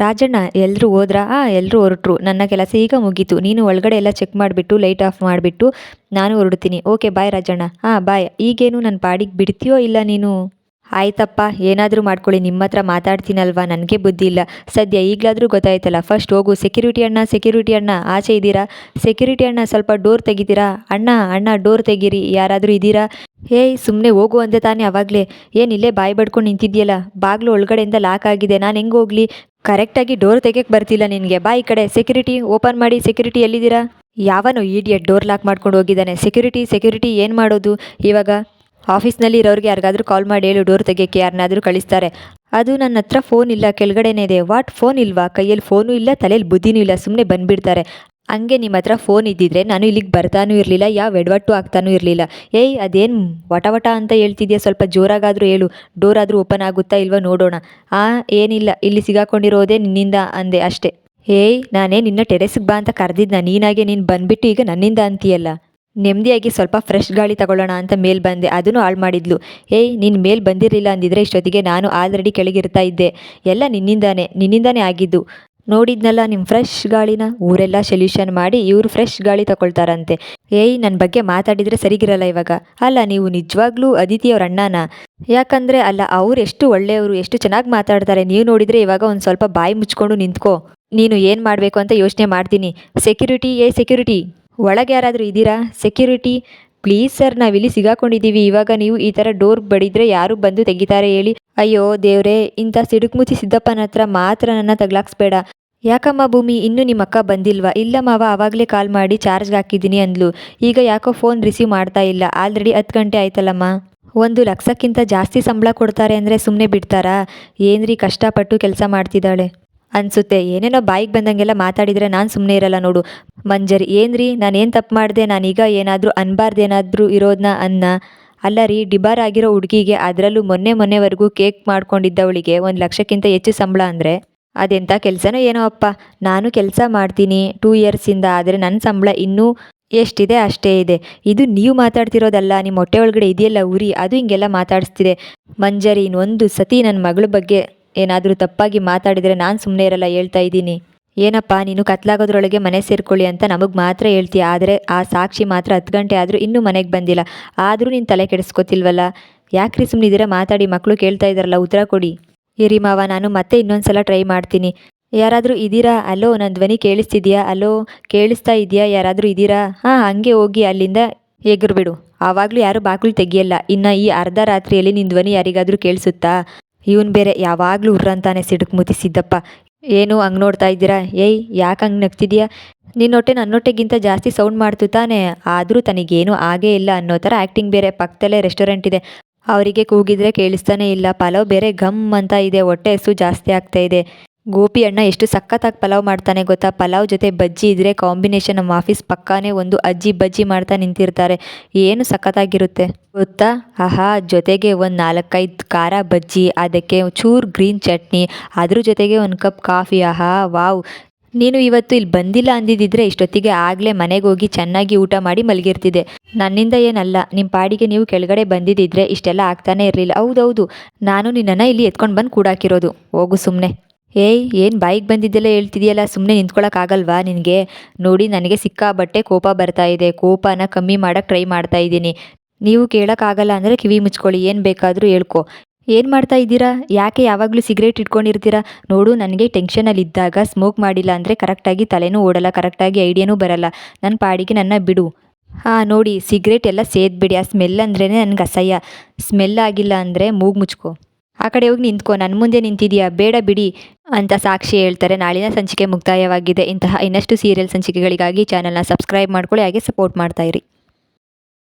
ರಾಜಣ್ಣ ಎಲ್ಲರೂ ಹೋದ್ರಾ? ಎಲ್ಲರೂ ಹೊರಟ್ರು. ನನ್ನ ಕೆಲಸ ಈಗ ಮುಗೀತು. ನೀನು ಒಳಗಡೆ ಎಲ್ಲ ಚೆಕ್ ಮಾಡಿಬಿಟ್ಟು ಲೈಟ್ ಆಫ್ ಮಾಡಿಬಿಟ್ಟು ನಾನು ಹೊರಡ್ತೀನಿ. Okay bye Rajanna. ಬಾಯ್. ಈಗೇನು ನನ್ನ ಪಾಡಿಗೆ ಬಿಡ್ತೀಯೋ ಇಲ್ಲ ನೀನು? ಆಯ್ತಪ್ಪ, ಏನಾದರೂ ಮಾಡ್ಕೊಳ್ಳಿ. ನಿಮ್ಮ ಹತ್ರ ಮಾತಾಡ್ತೀನಲ್ವಾ, ನನಗೆ ಬುದ್ಧಿ ಇಲ್ಲ. ಸದ್ಯ ಈಗಲಾದರೂ ಗೊತ್ತಾಯ್ತಲ್ಲ. ಫಸ್ಟ್ ಹೋಗು. ಸೆಕ್ಯೂರಿಟಿ ಅಣ್ಣ, ಸೆಕ್ಯೂರಿಟಿ ಅಣ್ಣ ಆಚೆ ಇದ್ದೀರಾ? ಸೆಕ್ಯೂರಿಟಿ ಅಣ್ಣ ಸ್ವಲ್ಪ ಡೋರ್ ತೆಗಿತೀರಾ? ಅಣ್ಣ ಅಣ್ಣ ಡೋರ್ ತೆಗೀರಿ. ಯಾರಾದರೂ ಇದ್ದೀರಾ? ಏಯ್ ಸುಮ್ಮನೆ ಹೋಗು ಅಂದೆ ತಾನೇ ಆವಾಗಲೇ. ಏನಿಲ್ಲೇ ಬಾಯಿ ಬಡ್ಕೊಂಡು ನಿಂತಿದ್ಯಲ್ಲ. ಬಾಗಿಲು ಒಳಗಡೆಯಿಂದ ಲಾಕ್ ಆಗಿದೆ. ನಾನು ಹೆಂಗೆ ಹೋಗ್ಲಿ? ಕರೆಕ್ಟಾಗಿ ಡೋರ್ ತೆಗಿಯಕ್ಕೆ ಬರ್ತಿಲ್ಲ ನಿನಗೆ. ಬಾ ಈ ಕಡೆ. ಸೆಕ್ಯೂರಿಟಿ ಓಪನ್ ಮಾಡಿ. ಸೆಕ್ಯೂರಿಟಿ ಎಲ್ಲಿದ್ದೀರಾ? ಯಾವನು ಈಡಿಯಟ್ ಡೋರ್ ಲಾಕ್ ಮಾಡ್ಕೊಂಡು ಹೋಗಿದ್ದಾನೆ. ಸೆಕ್ಯೂರಿಟಿ ಸೆಕ್ಯೂರಿಟಿ ಏನು ಮಾಡೋದು ಇವಾಗ? ಆಫೀಸ್ನಲ್ಲಿ ಇರೋರಿಗೆ ಯಾರಿಗಾದ್ರೂ ಕಾಲ್ ಮಾಡಿ ಹೇಳು, ಡೋರ್ ತೆಗಿಯೋಕ್ಕೆ ಯಾರನ್ನಾದರೂ ಕಳಿಸ್ತಾರೆ. ಅದು ನನ್ನ ಹತ್ರ ಫೋನ್ ಇಲ್ಲ, ಕೆಳಗಡೆನೇ ಇದೆ. ವಾಟ್, ಫೋನ್ ಇಲ್ವಾ? ಕೈಯಲ್ಲಿ ಫೋನು ಇಲ್ಲ, ತಲೆಯಲ್ಲಿ ಬುದ್ಧಿನೂ ಇಲ್ಲ, ಸುಮ್ಮನೆ ಬಂದುಬಿಡ್ತಾರೆ. ಹಂಗೆ ನಿಮ್ಮ ಹತ್ರ ಫೋನ್ ಇದ್ದಿದ್ರೆ ನಾನು ಇಲ್ಲಿಗೆ ಬರ್ತಾನೂ ಇರಲಿಲ್ಲ, ಯಾವ ಎಡವಟ್ಟು ಆಗ್ತಾನೂ ಇರಲಿಲ್ಲ. ಏಯ್ ಅದೇನು ವಟ ವಟ ಅಂತ ಹೇಳ್ತಿದ್ಯಾ? ಸ್ವಲ್ಪ ಜೋರಾಗಾದರೂ ಹೇಳು. ಡೋರ್ ಆದರೂ ಓಪನ್ ಆಗುತ್ತಾ ಇಲ್ವಾ ನೋಡೋಣ. ಏನಿಲ್ಲ, ಇಲ್ಲಿ ಸಿಗಾಕೊಂಡಿರೋದೇ ನಿನ್ನಿಂದ ಅಂದೆ ಅಷ್ಟೇ. ಏಯ್ ನಾನೇ ನಿನ್ನ ಟೆರೆಸ್ಗೆ ಬಾ ಅಂತ ಕರೆದಿದ್ನ, ನೀನಾಗೆ ನೀನು ಬಂದುಬಿಟ್ಟು ಈಗ ನನ್ನಿಂದ ಅಂತೀಯಲ್ಲ. ನೆಮ್ಮದಿಯಾಗಿ ಸ್ವಲ್ಪ ಫ್ರೆಶ್ ಗಾಳಿ ತಗೊಳ್ಳೋಣ ಅಂತ ಮೇಲ್ ಬಂದೆ, ಅದನ್ನು ಹಾಳು ಮಾಡಿದ್ಲು. ಏಯ್ ನೀನು ಮೇಲ್ ಬಂದಿರಲಿಲ್ಲ ಅಂದಿದ್ರೆ ಇಷ್ಟೊತ್ತಿಗೆ ನಾನು ಆಲ್ರೆಡಿ ಕೆಳಗಿರ್ತಾ ಇದ್ದೆ. ಎಲ್ಲ ನಿನ್ನಿಂದಾನೇ ಆಗಿದ್ದು. ನೋಡಿದ್ನಲ್ಲ ನಿಮ್ಮ ಫ್ರೆಶ್ ಗಾಳಿನ. ಊರೆಲ್ಲ ಸೊಲ್ಯೂಷನ್ ಮಾಡಿ ಇವರು ಫ್ರೆಶ್ ಗಾಳಿ ತಗೊಳ್ತಾರಂತೆ. ಏಯ್ ನನ್ನ ಬಗ್ಗೆ ಮಾತಾಡಿದರೆ ಸರಿಗಿರಲ್ಲ ಇವಾಗ. ಅಲ್ಲ ನೀವು ನಿಜವಾಗ್ಲೂ ಅದಿತಿ ಅವ್ರ ಅಣ್ಣನ? ಯಾಕಂದರೆ ಅಲ್ಲ, ಅವ್ರು ಎಷ್ಟು ಒಳ್ಳೆಯವರು, ಎಷ್ಟು ಚೆನ್ನಾಗಿ ಮಾತಾಡ್ತಾರೆ. ನೀವು ನೋಡಿದರೆ ಇವಾಗ ಒಂದು ಸ್ವಲ್ಪ ಬಾಯಿ ಮುಚ್ಕೊಂಡು ನಿಂತ್ಕೋ. ನೀನು ಏನು ಮಾಡಬೇಕು ಅಂತ ಯೋಚನೆ ಮಾಡ್ತೀನಿ. ಸೆಕ್ಯೂರಿಟಿ, ಸೆಕ್ಯೂರಿಟಿ ಒಳಗೆ ಯಾರಾದರೂ ಇದ್ದೀರಾ? ಸೆಕ್ಯೂರಿಟಿ ಪ್ಲೀಸ್ ಸರ್, ನಾವಿಲ್ಲಿ ಸಿಗಾಕೊಂಡಿದ್ದೀವಿ. ಇವಾಗ ನೀವು ಈ ಥರ ಡೋರ್ ಬಡಿದ್ರೆ ಯಾರು ಬಂದು ತೆಗಿತಾರೆ ಹೇಳಿ? ಅಯ್ಯೋ ದೇವ್ರೇ, ಇಂಥ ಸಿಡುಕ್ಮುಚ್ಚಿ ಸಿದ್ದಪ್ಪನ ಹತ್ರ ಮಾತ್ರ ನನ್ನ ತಗ್ಲಾಕ್ಸ್ಬೇಡ. ಯಾಕಮ್ಮ ಭೂಮಿ, ಇನ್ನೂ ನಿಮ್ಮ ಅಕ್ಕ ಬಂದಿಲ್ವಾ? ಇಲ್ಲ ಮಾವ, ಆವಾಗಲೇ ಕಾಲ್ ಮಾಡಿ ಚಾರ್ಜ್ಗೆ ಹಾಕಿದ್ದೀನಿ ಅಂದ್ಲು. ಈಗ ಯಾಕೋ ಫೋನ್ ರಿಸೀವ್ ಮಾಡ್ತಾ ಇಲ್ಲ. ಆಲ್ರೆಡಿ 10 ಗಂಟೆ ಆಯ್ತಲ್ಲಮ್ಮ. 1 ಲಕ್ಷಕ್ಕಿಂತ ಜಾಸ್ತಿ ಸಂಬಳ ಕೊಡ್ತಾರೆ ಅಂದರೆ ಸುಮ್ಮನೆ ಬಿಡ್ತಾರಾ? ಏನ್ರಿ ಕಷ್ಟಪಟ್ಟು ಕೆಲಸ ಮಾಡ್ತಿದ್ದಾಳೆ ಅನಿಸುತ್ತೆ. ಏನೇನೋ ಬಾಯಿಗೆ ಬಂದಂಗೆಲ್ಲ ಮಾತಾಡಿದರೆ ನಾನು ಸುಮ್ಮನೆ ಇರಲ್ಲ ನೋಡು. ಮಂಜರಿ, ಏನ್ರಿ ನಾನೇನು ತಪ್ಪು ಮಾಡಿದೆ? ನಾನೀಗ ಏನಾದರೂ ಅನ್ಬಾರ್ದೇನಾದರೂ ಇರೋದನ್ನ ಅಲ್ಲ ರೀ, ಡಿಬಾರ್ ಆಗಿರೋ ಹುಡುಗಿಗೆ, ಅದರಲ್ಲೂ ಮೊನ್ನೆವರೆಗೂ ಕೇಕ್ ಮಾಡ್ಕೊಂಡಿದ್ದವಳಿಗೆ 1 ಲಕ್ಷಕ್ಕಿಂತ ಹೆಚ್ಚು ಸಂಬಳ ಅಂದರೆ ಅದೆಂಥ ಕೆಲಸನೋ ಏನೋ ಅಪ್ಪ. ನಾನು ಕೆಲಸ ಮಾಡ್ತೀನಿ 2 ಇಯರ್ಸಿಂದ, ಆದರೆ ನನ್ನ ಸಂಬಳ ಇನ್ನೂ ಎಷ್ಟಿದೆ ಅಷ್ಟೇ ಇದೆ. ಇದು ನೀವು ಮಾತಾಡ್ತಿರೋದಲ್ಲ, ನಿಮ್ಮ ಹೊಟ್ಟೆ ಒಳಗಡೆ ಇದೆಯಲ್ಲ ಉರಿ, ಅದು ಹಿಂಗೆಲ್ಲ ಮಾತಾಡಿಸ್ತಿದೆ. ಮಂಜರಿ, ಇನ್ನೊಂದು ಸತಿ ನನ್ನ ಮಗಳ ಬಗ್ಗೆ ಏನಾದರೂ ತಪ್ಪಾಗಿ ಮಾತಾಡಿದರೆ ನಾನು ಸುಮ್ಮನೆ ಇರಲ್ಲ, ಹೇಳ್ತಾ ಇದ್ದೀನಿ. ಏನಪ್ಪ ನೀನು ಕತ್ಲಾಗೋದ್ರೊಳಗೆ ಮನೆ ಸೇರ್ಕೊಳ್ಳಿ ಅಂತ ನಮಗೆ ಮಾತ್ರ ಹೇಳ್ತೀಯ, ಆದರೆ ಆ ಸಾಕ್ಷಿ ಮಾತ್ರ 10 ಗಂಟೆ ಆದರೂ ಇನ್ನೂ ಮನೆಗೆ ಬಂದಿಲ್ಲ. ಆದರೂ ನೀನು ತಲೆ ಕೆಡಿಸ್ಕೊತಿಲ್ವಲ್ಲ? ಯಾಕ್ರಿ ಸುಮ್ಮನಿದ್ದೀರಾ? ಮಾತಾಡಿ, ಮಕ್ಕಳು ಕೇಳ್ತಾ ಇದ್ದಾರಲ್ಲ, ಉತ್ತರ ಕೊಡಿ. ಇರಿ ಮಾವ, ನಾನು ಮತ್ತೆ ಇನ್ನೊಂದು ಸಲ ಟ್ರೈ ಮಾಡ್ತೀನಿ. ಯಾರಾದರೂ ಇದ್ದೀರಾ? ಅಲೋ, ನನ್ನ ಧ್ವನಿ ಕೇಳಿಸ್ತಿದ್ಯಾ? ಅಲೋ, ಕೇಳಿಸ್ತಾ ಇದೆಯಾ? ಯಾರಾದರೂ ಇದ್ದೀರಾ? ಹಂಗೆ ಹೋಗಿ ಅಲ್ಲಿಂದ ಎಗರ್ಬಿಡು. ಆವಾಗಲೂ ಯಾರು ಬಾಗಿಲು ತೆಗಿಯಲ್ಲ. ಇನ್ನು ಈ ಅರ್ಧ ರಾತ್ರಿಯಲ್ಲಿ ನಿನ್ನ ಧ್ವನಿ ಯಾರಿಗಾದರೂ ಕೇಳಿಸುತ್ತಾ? ಇವನು ಬೇರೆ ಯಾವಾಗಲೂ ಉರ್ರಂತಾನೆ ಸಿಡುಕ್ಮುತ್ತಿ ಸಿದ್ದಪ್ಪ. ಏನು ಹಂಗೆ ನೋಡ್ತಾ ಇದ್ದೀರಾ? ಏಯ್ ಯಾಕೆ ಹಂಗೆ ನಗ್ತಿದ್ಯಾ? ನಿನ್ನೊಟ್ಟೆ ನನ್ನೊಟ್ಟೆಗಿಂತ ಜಾಸ್ತಿ ಸೌಂಡ್ ಮಾಡ್ತು ತಾನೆ, ಆದರೂ ತನಗೇನು ಆಗೇ ಇಲ್ಲ ಅನ್ನೋ ಥರ ಆ್ಯಕ್ಟಿಂಗ್. ಬೇರೆ ಪಕ್ಕದಲ್ಲೇ ರೆಸ್ಟೋರೆಂಟ್ ಇದೆ, ಅವರಿಗೆ ಕೂಗಿದ್ರೆ ಕೇಳಿಸ್ತಾನೆ ಇಲ್ಲ. ಪಲಾವ್ ಬೇರೆ ಘಮ್ ಅಂತ ಇದೆ, ಹೊಟ್ಟೆ ಹಸು ಜಾಸ್ತಿ ಆಗ್ತಾ ಇದೆ. ಗೋಪಿ ಅಣ್ಣ ಎಷ್ಟು ಸಖತ್ತಾಗಿ ಪಲಾವ್ ಮಾಡ್ತಾನೆ ಗೊತ್ತಾ? ಪಲಾವ್ ಜೊತೆ ಬಜ್ಜಿ ಇದ್ದರೆ ಕಾಂಬಿನೇಷನ್. ನಮ್ಮ ಆಫೀಸ್ ಪಕ್ಕಾನೇ ಒಂದು ಅಜ್ಜಿ ಬಜ್ಜಿ ಮಾಡ್ತಾ ನಿಂತಿರ್ತಾರೆ, ಏನು ಸಖತ್ತಾಗಿರುತ್ತೆ ಗೊತ್ತಾ? ಜೊತೆಗೆ ಒಂದು 4-5 ಖಾರ ಬಜ್ಜಿ, ಅದಕ್ಕೆ ಚೂರು ಗ್ರೀನ್ ಚಟ್ನಿ, ಅದ್ರ ಜೊತೆಗೆ ಒಂದು ಕಪ್ ಕಾಫಿ. ವಾವ್. ನೀನು ಇವತ್ತು ಇಲ್ಲಿ ಬಂದಿಲ್ಲ ಅಂದಿದ್ದಿದ್ರೆ ಇಷ್ಟೊತ್ತಿಗೆ ಆಗಲೇ ಮನೆಗೆ ಹೋಗಿ ಚೆನ್ನಾಗಿ ಊಟ ಮಾಡಿ ಮಲಗಿರ್ತಿದ್ದೆ. ನನ್ನಿಂದ ಏನಲ್ಲ, ನಿಮ್ಮ ಪಾಡಿಗೆ ನೀವು ಕೆಳಗಡೆ ಬಂದಿದ್ದಿದ್ರೆ ಇಷ್ಟೆಲ್ಲ ಆಗ್ತಾನೆ ಇರಲಿಲ್ಲ. ಹೌದೌದು, ನಾನು ನಿನ್ನನ್ನು ಇಲ್ಲಿ ಎತ್ಕೊಂಡು ಬಂದು ಕೂಡಾಕಿರೋದು. ಹೋಗು ಸುಮ್ಮನೆ. ಏಯ್ ಏನು ಬಾಯಿಗೆ ಬಂದಿದ್ದೆಲ್ಲ ಹೇಳ್ತಿದೆಯಲ್ಲ, ಸುಮ್ಮನೆ ನಿಂತ್ಕೊಳ್ಳೋಕ್ಕಾಗಲ್ವಾ ನಿನಗೆ? ನೋಡಿ, ನನಗೆ ಸಿಕ್ಕಾಬಟ್ಟೆ ಕೋಪ ಬರ್ತಾ ಇದೆ. ಕೋಪನ ಕಮ್ಮಿ ಮಾಡೋಕ್ಕೆ ಟ್ರೈ ಮಾಡ್ತಾ ಇದ್ದೀನಿ. ನೀವು ಕೇಳೋಕ್ಕಾಗಲ್ಲ ಅಂದರೆ ಕಿವಿ ಮುಚ್ಕೊಳ್ಳಿ, ಏನು ಬೇಕಾದರೂ ಹೇಳ್ಕೊ. ಏನು ಮಾಡ್ತಾ ಇದ್ದೀರಾ? ಯಾಕೆ ಯಾವಾಗಲೂ ಸಿಗರೇಟ್ ಇಟ್ಕೊಂಡಿರ್ತೀರಾ? ನೋಡು, ನನಗೆ ಟೆನ್ಷನಲ್ಲಿದ್ದಾಗ ಸ್ಮೋಕ್ ಮಾಡಿಲ್ಲ ಅಂದರೆ ಕರೆಕ್ಟಾಗಿ ತಲೆನೂ ಓಡಲ್ಲ, ಕರೆಕ್ಟಾಗಿ ಐಡಿಯಾನೂ ಬರಲ್ಲ. ನನ್ನ ಪಾಡಿಗೆ ನನ್ನ ಬಿಡು. ನೋಡಿ, ಸಿಗರೇಟ್ ಎಲ್ಲ ಸೇದ್ಬಿಡಿ. ಆ ಸ್ಮೆಲ್ ಅಂದ್ರೇ ನನಗೆ ಅಸಹ್ಯ. ಸ್ಮೆಲ್ ಆಗಿಲ್ಲ ಅಂದರೆ ಮೂಗು ಮುಚ್ಕೊ. ಆ ಕಡೆ ಹೋಗಿ ನಿಂತ್ಕೊ, ನನ್ನ ಮುಂದೆ ನಿಂತಿದೆಯಾ? ಬೇಡ ಬಿಡಿ ಅಂತ ಸಾಕ್ಷಿ ಹೇಳ್ತಾರೆ. ನಾಳಿನ ಸಂಚಿಕೆ ಮುಕ್ತಾಯವಾಗಿದೆ. ಇಂತಹ ಇನ್ನಷ್ಟು ಸೀರಿಯಲ್ ಸಂಚಿಕೆಗಳಿಗಾಗಿ ಚಾನಲ್ನ ಸಬ್ಸ್ಕ್ರೈಬ್ ಮಾಡ್ಕೊಳ್ಳಿ, ಹಾಗೆ ಸಪೋರ್ಟ್ ಮಾಡ್ತಾಯಿರಿ.